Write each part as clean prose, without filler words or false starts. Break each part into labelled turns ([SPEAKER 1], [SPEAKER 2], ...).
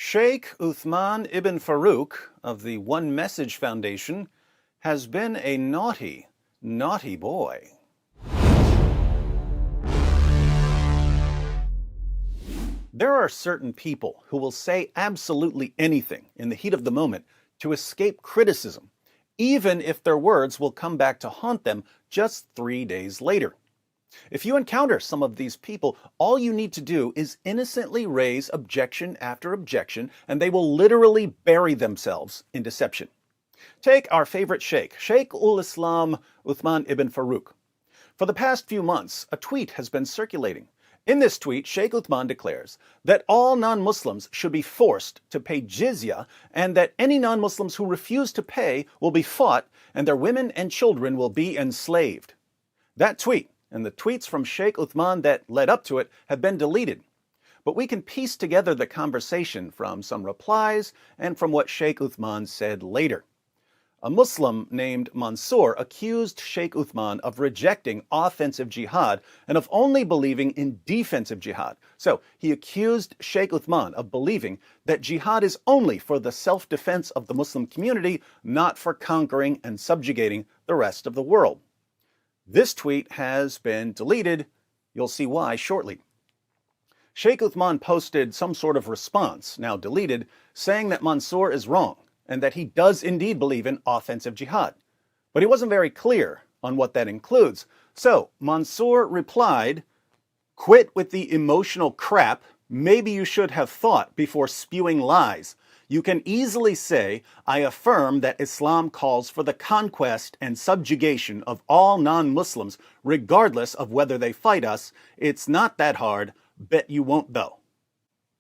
[SPEAKER 1] Shaykh Uthman ibn Farooq of the One Message Foundation has been a naughty, naughty boy. There are certain people who will say absolutely anything in the heat of the moment to escape criticism, even if their words will come back to haunt them just 3 days later. If you encounter some of these people, all you need to do is innocently raise objection after objection, and they will literally bury themselves in deception. Take our favorite sheikh, Shaykh Uthman ibn Farooq. For the past few months, a tweet has been circulating. In this tweet, Shaykh Uthman declares that all non-Muslims should be forced to pay jizya, and that any non-Muslims who refuse to pay will be fought, and their women and children will be enslaved. That tweet, and the tweets from Shaykh Uthman that led up to it, have been deleted. But we can piece together the conversation from some replies and from what Shaykh Uthman said later. A Muslim named Mansour accused Shaykh Uthman of rejecting offensive jihad and of only believing in defensive jihad. So he accused Shaykh Uthman of believing that jihad is only for the self-defense of the Muslim community, not for conquering and subjugating the rest of the world. This tweet has been deleted. You'll see why shortly. Shaykh Uthman posted some sort of response, now deleted, saying that Mansour is wrong and that he does indeed believe in offensive jihad. But he wasn't very clear on what that includes. So Mansour replied, "Quit with the emotional crap. Maybe you should have thought before spewing lies. You can easily say, I affirm that Islam calls for the conquest and subjugation of all non-Muslims, regardless of whether they fight us. It's not that hard. Bet you won't though."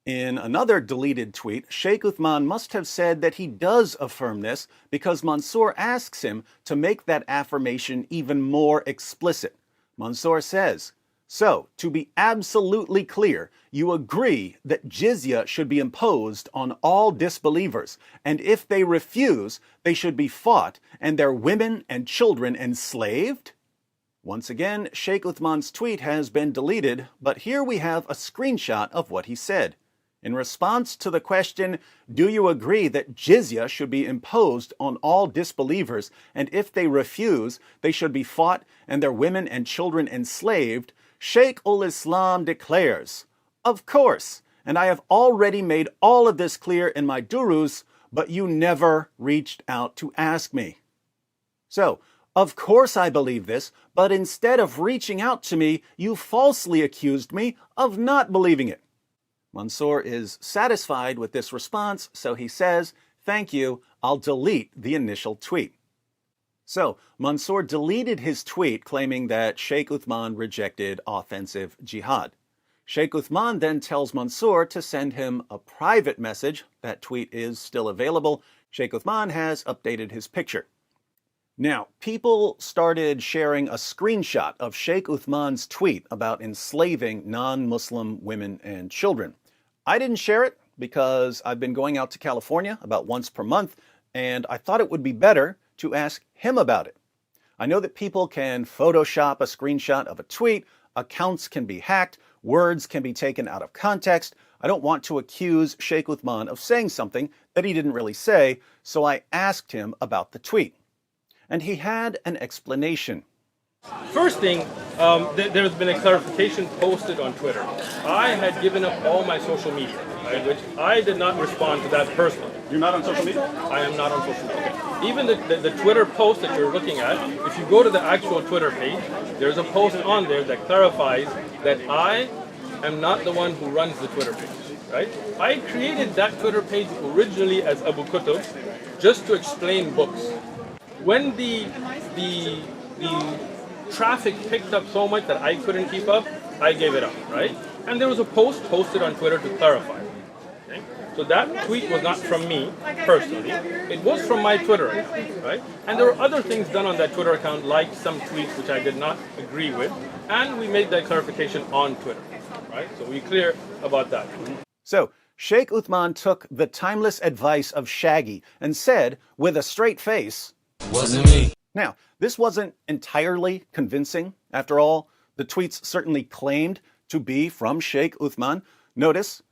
[SPEAKER 1] In another deleted tweet, Shaykh Uthman must have said that he does affirm this because Mansour asks him to make that affirmation even more explicit. Mansour says, "So, to be absolutely clear, you agree that jizya should be imposed on all disbelievers, and if they refuse, they should be fought and their women and children enslaved?" Once again, Shaykh Uthman's tweet has been deleted, but here we have a screenshot of what he said. In response to the question, "Do you agree that jizya should be imposed on all disbelievers, and if they refuse, they should be fought and their women and children enslaved?" Shaykh ul-Islam declares, "Of course, and I have already made all of this clear in my durus, but you never reached out to ask me." So, of course I believe this, but instead of reaching out to me, you falsely accused me of not believing it. Mansour is satisfied with this response, so he says, "Thank you, I'll delete the initial tweet." So, Mansour deleted his tweet claiming that Shaykh Uthman rejected offensive jihad. Shaykh Uthman then tells Mansour to send him a private message. That tweet is still available. Shaykh Uthman has updated his picture. Now, people started sharing a screenshot of Shaykh Uthman's tweet about enslaving non-Muslim women and children. I didn't share it because I've been going out to California about once per month, and I thought it would be better to ask him about it. I know that people can Photoshop a screenshot of a tweet, accounts can be hacked, words can be taken out of context. I don't want to accuse Shaykh Uthman of saying something that he didn't really say, so I asked him about the tweet. And he had an explanation.
[SPEAKER 2] First thing, there's been a clarification posted on Twitter. I had given up all my social media, right, which I did not respond to that personally.
[SPEAKER 1] You're not on social media?
[SPEAKER 2] I am not on social media. Okay. Even the Twitter post that you're looking at, if you go to the actual Twitter page, there's a post on there that clarifies that I am not the one who runs the Twitter page, right? I created that Twitter page originally as Abu Kutub just to explain books. When the traffic picked up so much that I couldn't keep up, I gave it up, right? And there was a post posted on Twitter to clarify. Okay? So that tweet was not from me personally. It was from my Twitter account, right? And there were other things done on that Twitter account, like some tweets which I did not agree with, and we made that clarification on Twitter, right? So we're clear about that.
[SPEAKER 1] So, Shaykh Uthman took the timeless advice of Shaggy and said, with a straight face,
[SPEAKER 3] "Wasn't me."
[SPEAKER 1] Now, this wasn't entirely convincing. After all, the tweets certainly claimed to be from Shaykh Uthman. Notice,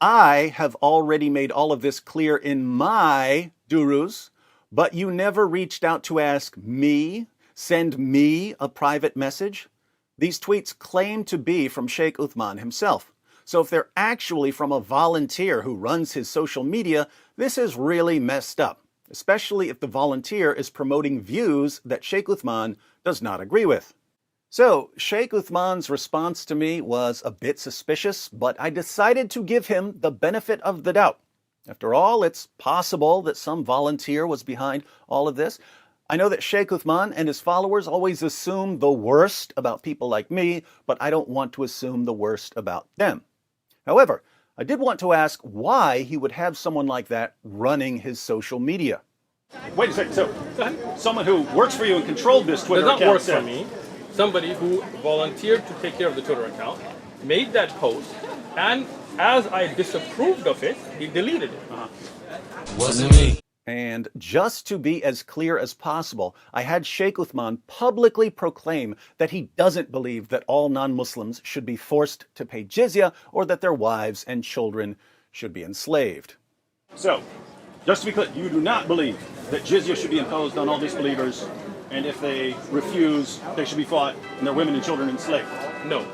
[SPEAKER 1] I have already made all of this clear in my durus, but you never reached out to ask me, send me a private message. These tweets claim to be from Shaykh Uthman himself. So if they're actually from a volunteer who runs his social media, this is really messed up, especially if the volunteer is promoting views that Shaykh Uthman does not agree with. So, Shaykh Uthman's response to me was a bit suspicious, but I decided to give him the benefit of the doubt. After all, it's possible that some volunteer was behind all of this. I know that Shaykh Uthman and his followers always assume the worst about people like me, but I don't want to assume the worst about them. However, I did want to ask why he would have someone like that running his social media.
[SPEAKER 3] Wait a second. So, someone who works for you and controlled this Twitter
[SPEAKER 2] Does not
[SPEAKER 3] account
[SPEAKER 2] work for me. Somebody who volunteered to take care of the Twitter account made that post, and as I disapproved of it, he deleted it.
[SPEAKER 4] Wasn't me.
[SPEAKER 1] And just to be as clear as possible, I had Shaykh Uthman publicly proclaim that he doesn't believe that all non-Muslims should be forced to pay jizya or that their wives and children should be enslaved.
[SPEAKER 3] So, just to be clear, you do not believe that jizya should be imposed on all disbelievers, and if they refuse, they should be fought and their women and children enslaved?
[SPEAKER 2] No.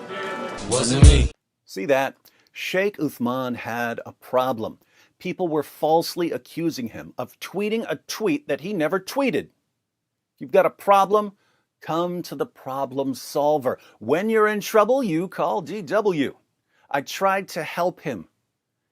[SPEAKER 4] Wasn't me.
[SPEAKER 1] See that? Shaykh Uthman had a problem. People were falsely accusing him of tweeting a tweet that he never tweeted. You've got a problem? Come to the problem solver. When you're in trouble, you call DW. I tried to help him.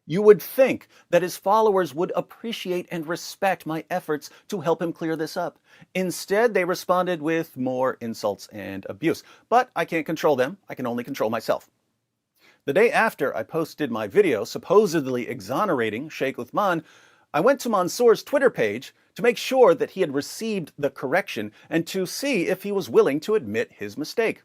[SPEAKER 1] You would think that his followers would appreciate and respect my efforts to help him clear this up. Instead, they responded with more insults and abuse. But I can't control them. I can only control myself. The day after I posted my video supposedly exonerating Shaykh Uthman, I went to Mansour's Twitter page to make sure that he had received the correction and to see if he was willing to admit his mistake.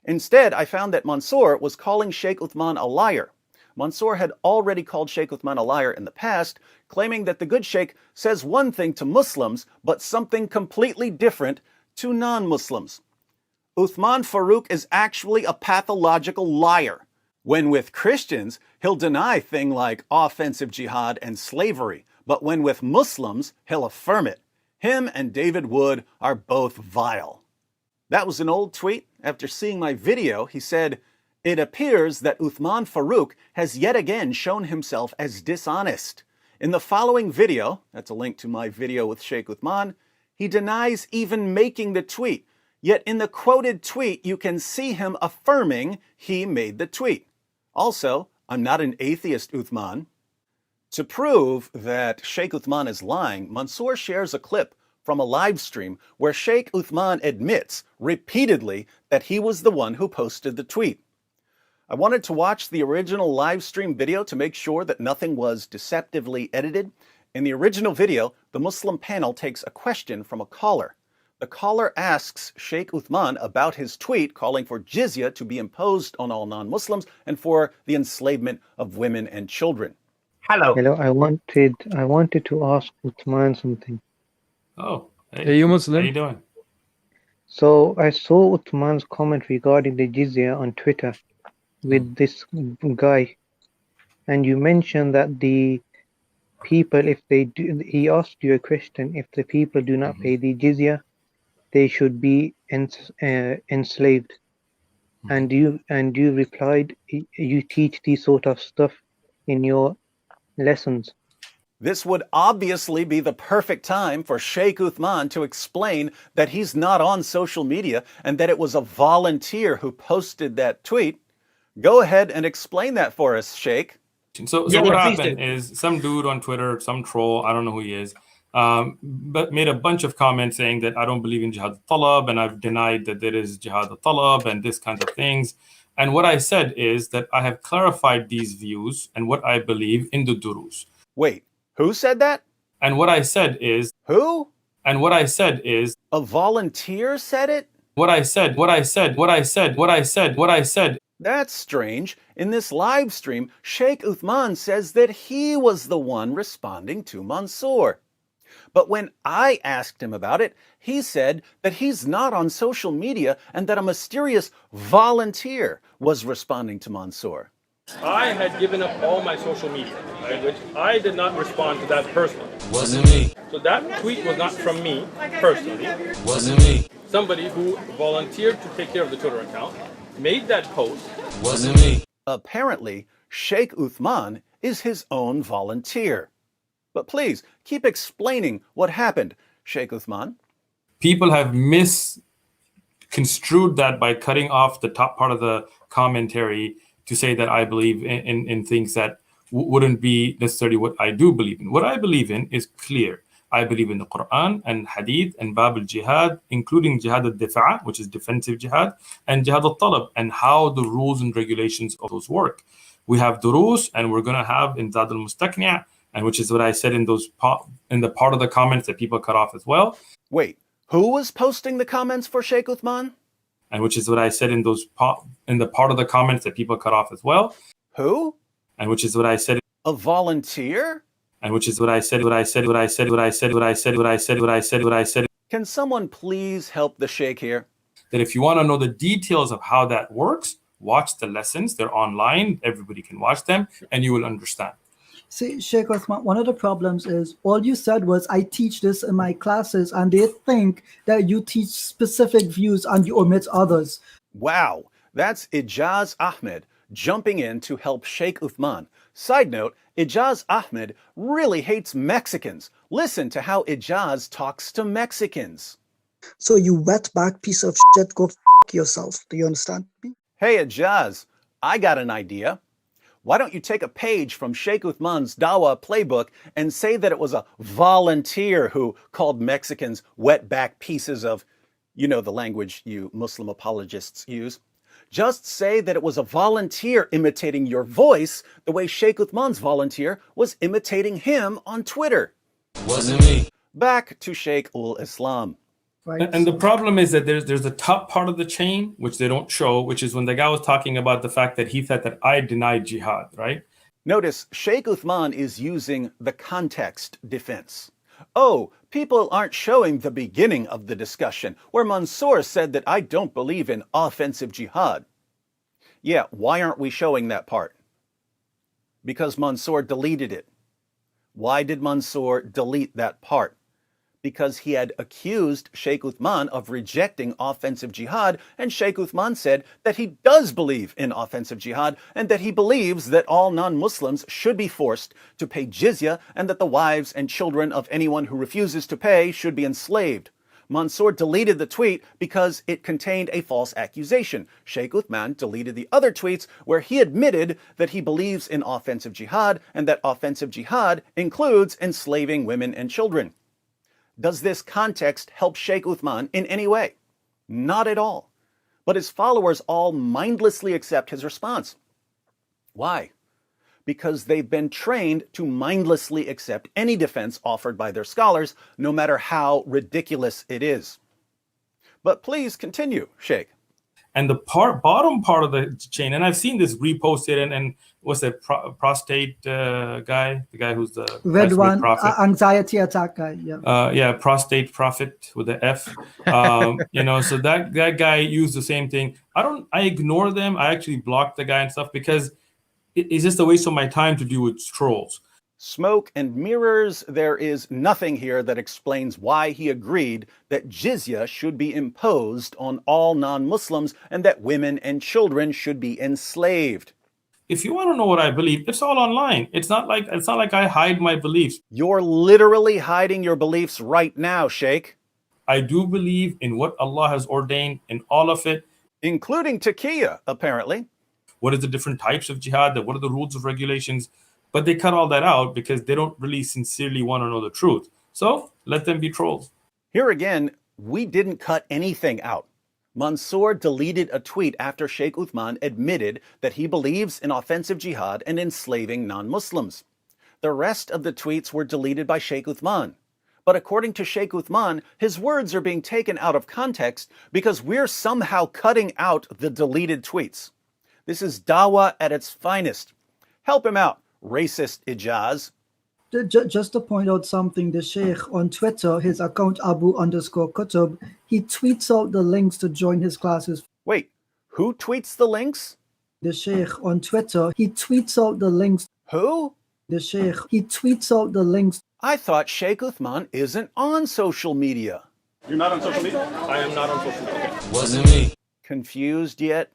[SPEAKER 1] Instead, I found that Mansour was calling Shaykh Uthman a liar. Mansour had already called Shaykh Uthman a liar in the past, claiming that the good Shaykh says one thing to Muslims, but something completely different to non-Muslims. Uthman Farooq is actually a pathological liar. When with Christians, he'll deny things like offensive jihad and slavery, but when with Muslims, he'll affirm it. Him and David Wood are both vile. That was an old tweet. After seeing my video, he said, "It appears that Uthman Farooq has yet again shown himself as dishonest. In the following video," that's a link to my video with Shaykh Uthman, "he denies even making the tweet. Yet in the quoted tweet, you can see him affirming he made the tweet. Also, I'm not an atheist, Uthman." To prove that Shaykh Uthman is lying, Mansour shares a clip from a live stream where Shaykh Uthman admits repeatedly that he was the one who posted the tweet. I wanted to watch the original live stream video to make sure that nothing was deceptively edited. In the original video, the Muslim panel takes a question from a caller. The caller asks Shaykh Uthman about his tweet calling for jizya to be imposed on all non-Muslims and for the enslavement of women and children.
[SPEAKER 5] Hello.
[SPEAKER 6] Hello, I wanted to ask Uthman something.
[SPEAKER 7] Oh,
[SPEAKER 5] Are
[SPEAKER 7] hey,
[SPEAKER 5] you
[SPEAKER 7] how
[SPEAKER 5] Muslim?
[SPEAKER 7] you doing?
[SPEAKER 6] So I saw Uthman's comment regarding the jizya on Twitter with this guy, and you mentioned that the people, if they do, he asked you a question, if the people do not pay the jizya, they should be enslaved. And you replied, you teach these sort of stuff in your lessons.
[SPEAKER 1] This would obviously be the perfect time for Shaykh Uthman to explain that he's not on social media and that it was a volunteer who posted that tweet. Go ahead and explain that for us, Shaykh.
[SPEAKER 7] So
[SPEAKER 5] Yeah,
[SPEAKER 7] what
[SPEAKER 5] please
[SPEAKER 7] happened
[SPEAKER 5] do.
[SPEAKER 7] is some dude on Twitter, some troll, I don't know who he is, but made a bunch of comments saying that I don't believe in jihad al-talab and I've denied that there is jihad al-talab and this kind of things. And what I said is that I have clarified these views and what I believe in the durus.
[SPEAKER 1] Wait, who said that?
[SPEAKER 7] And what I said is,
[SPEAKER 1] Who?
[SPEAKER 7] and what I said is,
[SPEAKER 1] A volunteer said it?
[SPEAKER 7] what I said.
[SPEAKER 1] That's strange. In this live stream, Shaykh Uthman says that he was the one responding to Mansour. But when I asked him about it, he said that he's not on social media and that a mysterious volunteer was responding to Mansour.
[SPEAKER 2] I had given up all my social media, right, which I did not respond to that personally.
[SPEAKER 4] Wasn't me.
[SPEAKER 2] So that tweet was not from me personally.
[SPEAKER 4] Wasn't me.
[SPEAKER 2] Somebody who volunteered to take care of the Twitter account made that post.
[SPEAKER 4] Wasn't me.
[SPEAKER 1] Apparently, Shaykh Uthman is his own volunteer. But please, keep explaining what happened, Shaykh Uthman.
[SPEAKER 7] People have misconstrued that by cutting off the top part of the commentary to say that I believe in things that wouldn't be necessarily what I do believe in. What I believe in is clear. I believe in the Quran and Hadith and Bab al-Jihad, including Jihad al-Difa', which is defensive jihad, and Jihad al-Talab, and how the rules and regulations of those work. We have durus, and we're going to have in Zad al-Mustaqni', and which is what I said in the part of the comments that people cut off as well.
[SPEAKER 1] Wait, who was posting the comments for Shaykh Uthman?
[SPEAKER 7] And which is what I said in the part of the comments that people cut off as well.
[SPEAKER 1] Who?
[SPEAKER 7] And which is what I said.
[SPEAKER 1] A volunteer?
[SPEAKER 7] And which is what I said.
[SPEAKER 1] Can someone please help the Shaykh here?
[SPEAKER 7] That if you want to know the details of how that works, watch the lessons. They're online. Everybody can watch them, and you will understand.
[SPEAKER 5] See, Shaykh Uthman, one of the problems is all you said was, I teach this in my classes, and they think that you teach specific views and you omit others.
[SPEAKER 1] Wow, that's Ijaz Ahmed jumping in to help Shaykh Uthman. Side note, Ijaz Ahmed really hates Mexicans. Listen to how Ijaz talks to Mexicans.
[SPEAKER 8] So you wetback piece of shit, go f yourself. Do you understand me?
[SPEAKER 1] Hey Ijaz, I got an idea. Why don't you take a page from Shaykh Uthman's Dawah playbook and say that it was a volunteer who called Mexicans wetback pieces of, you know, the language you Muslim apologists use. Just say that it was a volunteer imitating your voice the way Shaykh Uthman's volunteer was imitating him on Twitter.
[SPEAKER 4] Wasn't me.
[SPEAKER 1] Back to Shaykh ul-Islam.
[SPEAKER 5] Right?
[SPEAKER 7] And the problem is that there's the top part of the chain, which they don't show, which is when the guy was talking about the fact that he thought that I denied jihad, right?
[SPEAKER 1] Notice Shaykh Uthman is using the context defense. Oh, people aren't showing the beginning of the discussion where Mansour said that I don't believe in offensive jihad. Yeah, why aren't we showing that part? Because Mansour deleted it. Why did Mansour delete that part? Because he had accused Shaykh Uthman of rejecting offensive jihad, and Shaykh Uthman said that he does believe in offensive jihad and that he believes that all non-Muslims should be forced to pay jizya and that the wives and children of anyone who refuses to pay should be enslaved. Mansour deleted the tweet because it contained a false accusation. Shaykh Uthman deleted the other tweets where he admitted that he believes in offensive jihad and that offensive jihad includes enslaving women and children. Does this context help Shaykh Uthman in any way? Not at all. But his followers all mindlessly accept his response. Why? Because they've been trained to mindlessly accept any defense offered by their scholars, no matter how ridiculous it is. But please continue, Shaykh.
[SPEAKER 7] And the bottom part of the chain, and I've seen this reposted, and what's that prostate guy, the guy who's the
[SPEAKER 5] Red one,
[SPEAKER 7] prophet.
[SPEAKER 5] anxiety attack guy. Yeah.
[SPEAKER 7] Prostate prophet with the F. So that guy used the same thing. I ignore them. I actually block the guy and stuff because it's just a waste of my time to deal with trolls.
[SPEAKER 1] Smoke and mirrors, there is nothing here that explains why he agreed that jizya should be imposed on all non-Muslims and that women and children should be enslaved.
[SPEAKER 7] If you want to know what I believe, it's all online. It's not like I hide my beliefs.
[SPEAKER 1] You're literally hiding your beliefs right now, Shaykh.
[SPEAKER 7] I do believe in what Allah has ordained in all of it.
[SPEAKER 1] Including taqiyya, apparently.
[SPEAKER 7] What is the different types of jihad? What are the rules of regulations? But they cut all that out because they don't really sincerely want to know the truth. So let them be trolls.
[SPEAKER 1] Here again, we didn't cut anything out. Mansour deleted a tweet after Shaykh Uthman admitted that he believes in offensive jihad and enslaving non-Muslims. The rest of the tweets were deleted by Shaykh Uthman. But according to Shaykh Uthman, his words are being taken out of context because we're somehow cutting out the deleted tweets. This is dawah at its finest. Help him out, racist Ijaz.
[SPEAKER 5] Just to point out something, the Sheikh on Twitter, his account Abu_Kutub, he tweets out the links to join his classes.
[SPEAKER 1] Wait, who tweets the links?
[SPEAKER 5] The Shaykh on Twitter, he tweets out the links.
[SPEAKER 1] Who?
[SPEAKER 5] The Shaykh, he tweets out the links.
[SPEAKER 1] I thought Shaykh Uthman isn't on social media.
[SPEAKER 3] You're not on social media?
[SPEAKER 2] I am not on social media.
[SPEAKER 4] Wasn't me.
[SPEAKER 1] Confused yet?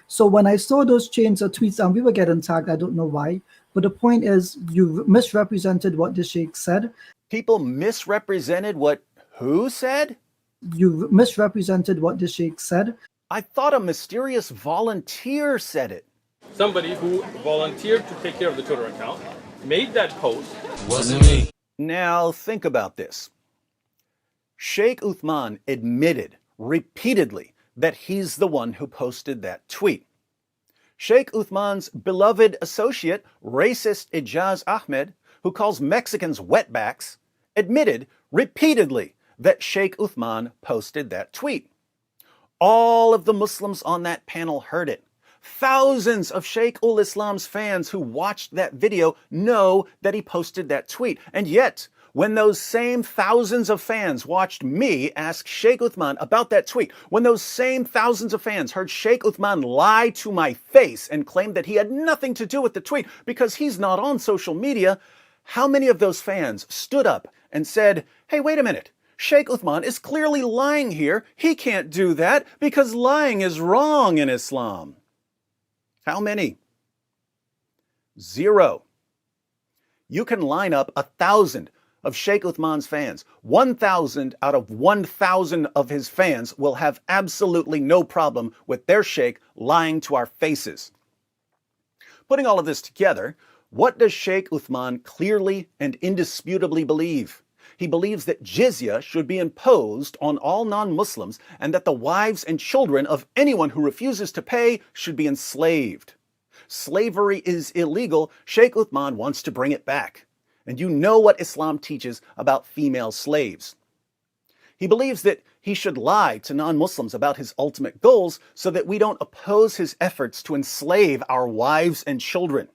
[SPEAKER 5] So when I saw those chains of tweets, and we were getting tagged, I don't know why, but the point is you misrepresented what the Shaykh said.
[SPEAKER 1] People misrepresented what who said?
[SPEAKER 5] You misrepresented what the Shaykh said.
[SPEAKER 1] I thought a mysterious volunteer said it.
[SPEAKER 2] Somebody who volunteered to take care of the Twitter account made that post.
[SPEAKER 4] Wasn't me.
[SPEAKER 1] Now think about this. Shaykh Uthman admitted repeatedly that he's the one who posted that tweet. Shaykh Uthman's beloved associate, racist Ijaz Ahmed, who calls Mexicans wetbacks, admitted repeatedly that Shaykh Uthman posted that tweet. All of the Muslims on that panel heard it. Thousands of Shaykh ul Islam's fans who watched that video know that he posted that tweet. And yet, when those same thousands of fans watched me ask Shaykh Uthman about that tweet, when those same thousands of fans heard Shaykh Uthman lie to my face and claim that he had nothing to do with the tweet because he's not on social media, how many of those fans stood up and said, hey, wait a minute, Shaykh Uthman is clearly lying here. He can't do that because lying is wrong in Islam. How many? 0. You can line up 1,000 of Shaykh Uthman's fans. 1,000 out of 1,000 of his fans will have absolutely no problem with their Shaykh lying to our faces. Putting all of this together, what does Shaykh Uthman clearly and indisputably believe? He believes that jizya should be imposed on all non-Muslims and that the wives and children of anyone who refuses to pay should be enslaved. Slavery is illegal. Shaykh Uthman wants to bring it back. And you know what Islam teaches about female slaves. He believes that he should lie to non-Muslims about his ultimate goals so that we don't oppose his efforts to enslave our wives and children.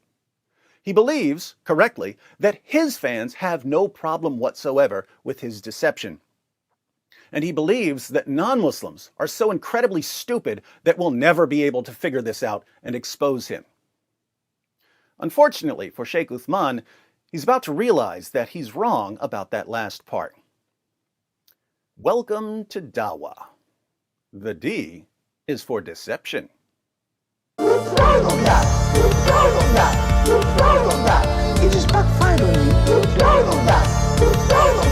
[SPEAKER 1] He believes, correctly, that his fans have no problem whatsoever with his deception. And he believes that non-Muslims are so incredibly stupid that we'll never be able to figure this out and expose him. Unfortunately for Shaykh Uthman, he's about to realize that he's wrong about that last part. Welcome to Dawah. The D is for deception.
[SPEAKER 9] It just backfired on me.